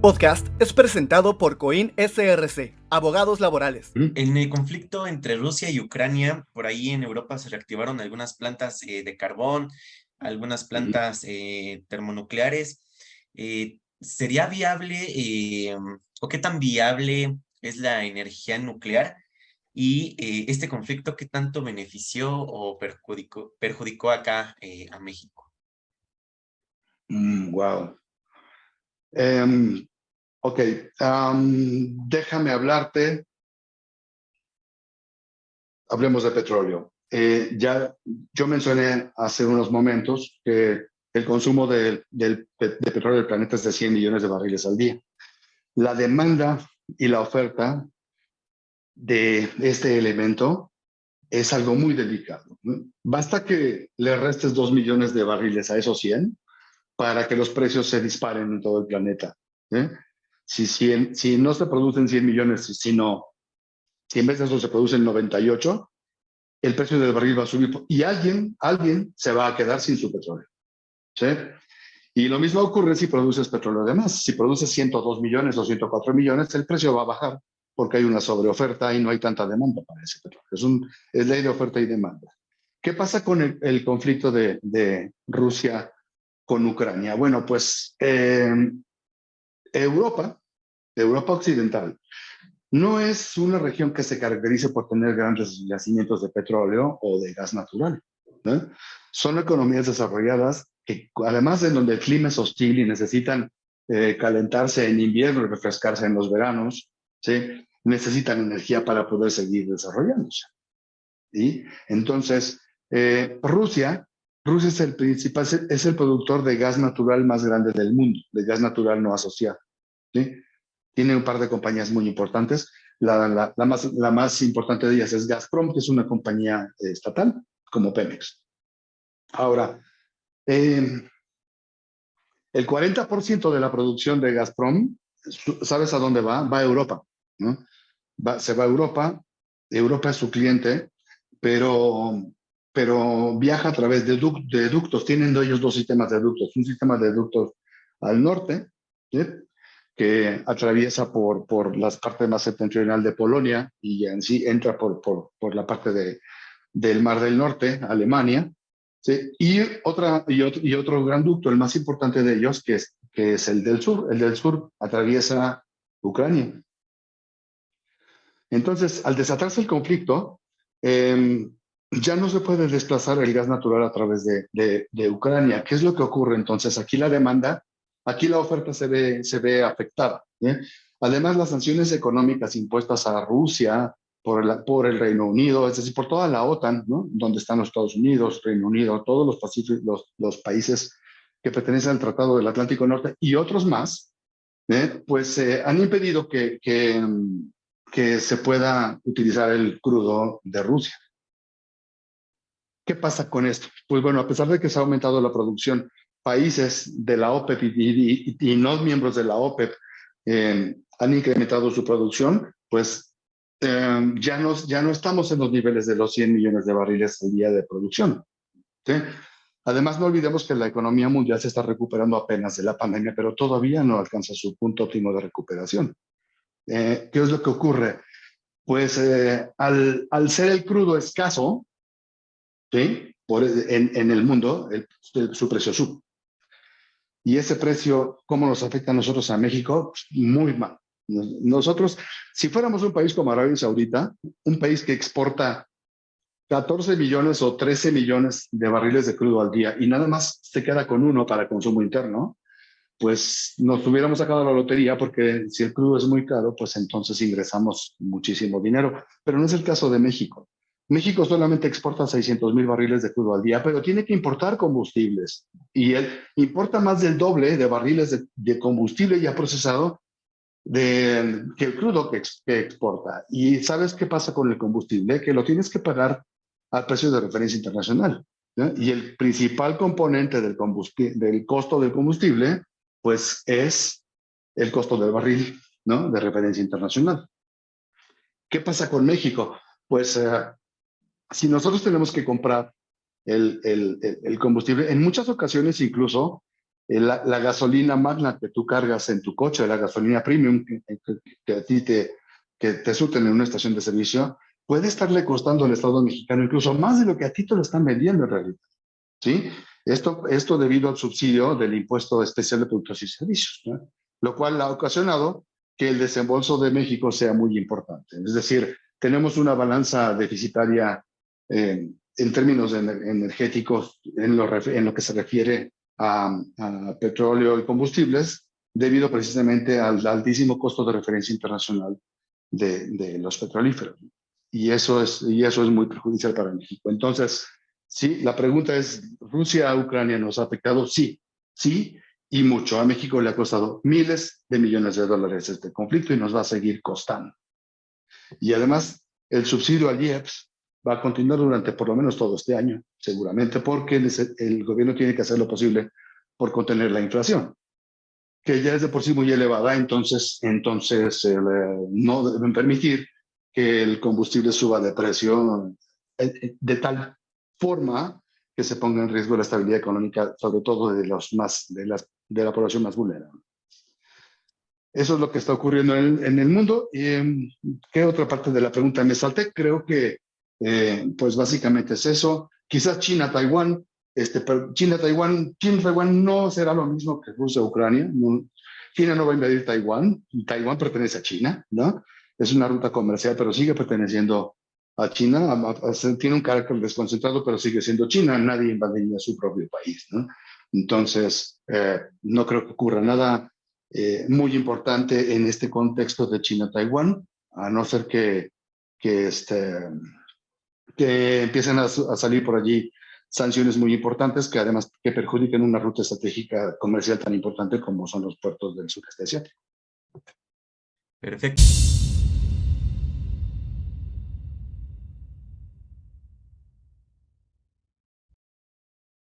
Podcast es presentado por Coin SRC, abogados laborales. En el conflicto entre Rusia y Ucrania, por ahí en Europa se reactivaron algunas plantas de carbón, algunas plantas termonucleares. ¿Sería viable o qué tan viable es la energía nuclear? Y este conflicto, ¿qué tanto benefició o perjudicó acá a México? Wow. Ok, déjame hablarte. Hablemos de petróleo. Yo mencioné hace unos momentos que el consumo de petróleo del planeta es de 100 millones de barriles al día. La demanda y la oferta de este elemento es algo muy delicado, ¿no? Basta que le restes 2 millones de barriles a esos 100 para que los precios se disparen en todo el planeta, ¿eh? Si no se producen 100 millones, si en vez de eso se producen 98, el precio del barril va a subir y alguien se va a quedar sin su petróleo, ¿sí? Y lo mismo ocurre si produces petróleo de más. Si produces 102 millones o 104 millones, el precio va a bajar porque hay una sobreoferta y no hay tanta demanda para ese petróleo. Es ley de oferta y demanda. ¿Qué pasa con el conflicto de Rusia con Ucrania? Bueno, pues Europa Occidental, no es una región que se caracterice por tener grandes yacimientos de petróleo o de gas natural, ¿no? Son economías desarrolladas que, además de donde el clima es hostil y necesitan calentarse en invierno y refrescarse en los veranos, ¿sí? Necesitan energía para poder seguir desarrollándose. ¿Sí? Entonces, Rusia es el principal, es el productor de gas natural más grande del mundo, de gas natural no asociado, ¿sí? Tiene un par de compañías muy importantes. La más importante de ellas es Gazprom, que es una compañía estatal, como Pemex. Ahora, el 40% de la producción de Gazprom, ¿sabes a dónde va? Va a Europa, ¿no? Se va a Europa. Europa es su cliente, pero viaja a través de ductos. Tienen ellos dos sistemas de ductos. Un sistema de ductos al norte, ¿sí? Que atraviesa por la parte más septentrional de Polonia y en sí entra por la parte del Mar del Norte, Alemania, ¿sí? Y otro gran ducto, el más importante de ellos, que es el del sur. El del sur atraviesa Ucrania. Entonces, al desatarse el conflicto, ya no se puede desplazar el gas natural a través de Ucrania. ¿Qué es lo que ocurre entonces? Aquí la oferta se ve afectada, ¿eh? Además, las sanciones económicas impuestas a Rusia por el Reino Unido, es decir, por toda la OTAN, ¿no? Donde están los Estados Unidos, Reino Unido, todos los países que pertenecen al Tratado del Atlántico Norte y otros más, pues han impedido que se pueda utilizar el crudo de Rusia. ¿Qué pasa con esto? Pues bueno, a pesar de que se ha aumentado la producción, países de la OPEP y no miembros de la OPEP han incrementado su producción, pues ya no estamos en los niveles de los 100 millones de barriles al día de producción, ¿sí? Además, no olvidemos que la economía mundial se está recuperando apenas de la pandemia, pero todavía no alcanza su punto óptimo de recuperación. ¿Qué es lo que ocurre? Pues al ser el crudo escaso, ¿sí? En el mundo, su precio sube. Y ese precio, ¿cómo nos afecta a nosotros a México? Pues muy mal. Nosotros, si fuéramos un país como Arabia Saudita, un país que exporta 14 millones o 13 millones de barriles de crudo al día y nada más se queda con uno para consumo interno, pues nos hubiéramos sacado la lotería porque si el crudo es muy caro, pues entonces ingresamos muchísimo dinero. Pero no es el caso de México. México solamente exporta 600,000 barriles de crudo al día, pero tiene que importar combustibles. Y él importa más del doble de barriles de combustible ya procesado que el crudo que exporta. ¿Y sabes qué pasa con el combustible? Que lo tienes que pagar al precio de referencia internacional, ¿no? Y el principal componente del costo del combustible pues es el costo del barril, ¿no? De referencia internacional. ¿Qué pasa con México? Pues si nosotros tenemos que comprar el combustible, en muchas ocasiones incluso la gasolina magna que tú cargas en tu coche, la gasolina premium que a ti que te surten en una estación de servicio, puede estarle costando al Estado mexicano incluso más de lo que a ti te lo están vendiendo en realidad, ¿sí? Esto debido al subsidio del impuesto especial de productos y servicios, ¿no? Lo cual ha ocasionado que el desembolso de México sea muy importante. Es decir, tenemos una balanza deficitaria en términos energéticos en lo que se refiere a petróleo y combustibles, debido precisamente al altísimo costo de referencia internacional de los petrolíferos. Y eso es muy perjudicial para México. Entonces, sí, la pregunta es, ¿Rusia a Ucrania nos ha afectado? Sí, sí, y mucho. A México le ha costado miles de millones de dólares este conflicto y nos va a seguir costando. Y además, el subsidio al IEPS va a continuar durante por lo menos todo este año, seguramente, porque el gobierno tiene que hacer lo posible por contener la inflación, que ya es de por sí muy elevada, entonces no deben permitir que el combustible suba de precio de tal forma que se ponga en riesgo la estabilidad económica, sobre todo de la población más vulnerable. Eso es lo que está ocurriendo en el mundo. ¿Qué otra parte de la pregunta me salté? Creo que, pues básicamente es eso. Quizás China-Taiwán, pero China-Taiwán no será lo mismo que Rusia-Ucrania. No, China no va a invadir Taiwán. Taiwán pertenece a China, ¿no? Es una ruta comercial, pero sigue perteneciendo a China. Tiene un carácter desconcentrado, pero sigue siendo China. Nadie invadiría su propio país, ¿no? Entonces, no creo que ocurra nada muy importante en este contexto de China-Taiwán, a no ser que empiecen a salir por allí sanciones muy importantes que además que perjudiquen una ruta estratégica comercial tan importante como son los puertos del sureste asiático. Perfecto.